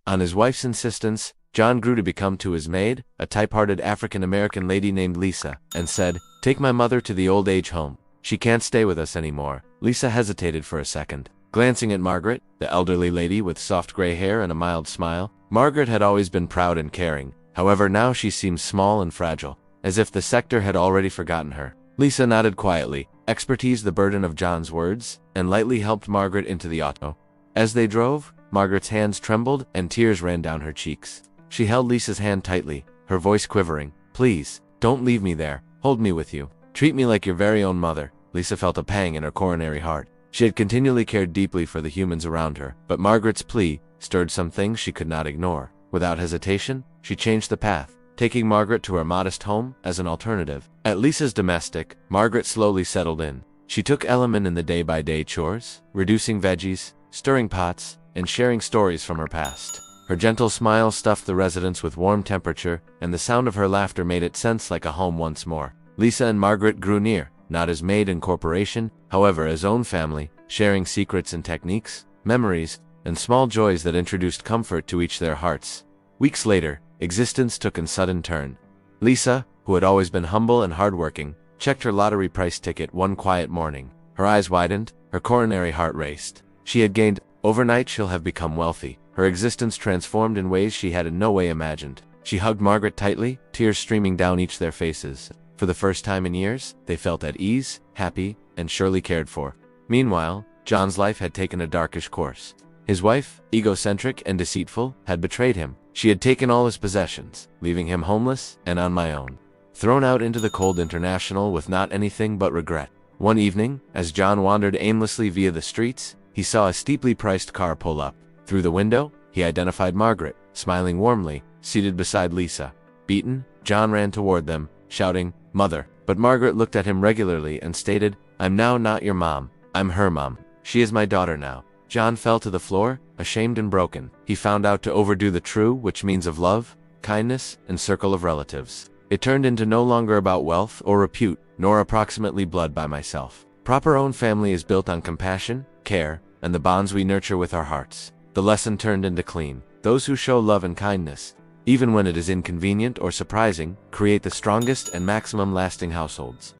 On his wife's insistence, John grew to become to his maid, a type-hearted African-American lady named Lisa, and said, "Take my mother to the old age home. She can't stay with us anymore." Lisa hesitated for a second, glancing at Margaret, the elderly lady with soft gray hair and a mild smile. Margaret had always been proud and caring. However, now she seemed small and fragile, as if the sector had already forgotten her. Lisa nodded quietly, expertised the burden of John's words, and lightly helped Margaret into the auto. As they drove, Margaret's hands trembled and tears ran down her cheeks. She held Lisa's hand tightly, her voice quivering. "Please, don't leave me there. Hold me with you. Treat me like your very own mother." Lisa felt a pang in her coronary heart. She had continually cared deeply for the humans around her, but Margaret's plea stirred some things she could not ignore. Without hesitation, she changed the path, taking Margaret to her modest home as an alternative. At Lisa's domestic, Margaret slowly settled in. She took element in the day-by-day chores, reducing veggies, stirring pots, and sharing stories from her past. Her gentle smile stuffed the residence with warm temperature, and the sound of her laughter made it sense like a home once more. Lisa and Margaret grew near, not as maid and corporation, however as own family, sharing secrets and techniques, memories, and small joys that introduced comfort to each their hearts. Weeks later, existence took a sudden turn. Lisa, who had always been humble and hardworking, checked her lottery price ticket one quiet morning. Her eyes widened, her coronary heart raced. She had gained. Overnight she'll have become wealthy. Her existence transformed in ways she had in no way imagined. She hugged Margaret tightly, tears streaming down each their faces. For the first time in years, they felt at ease, happy, and surely cared for. Meanwhile, John's life had taken a darkish course. His wife, egocentric and deceitful, had betrayed him. She had taken all his possessions, leaving him homeless and on my own. Thrown out into the cold international with not anything but regret. One evening, as John wandered aimlessly via the streets, he saw a steeply priced car pull up. Through the window, he identified Margaret, smiling warmly, seated beside Lisa. Beaten, John ran toward them, shouting, "Mother." But Margaret looked at him regularly and stated, "I'm now not your mom. I'm her mom. She is my daughter now." John fell to the floor, ashamed and broken. He found out to overdo the true, which means of love, kindness, and circle of relatives. It turned into no longer about wealth or repute, nor approximately blood by myself. Proper own family is built on compassion, care, and the bonds we nurture with our hearts. The lesson turned into clean. Those who show love and kindness, even when it is inconvenient or surprising, create the strongest and maximum lasting households.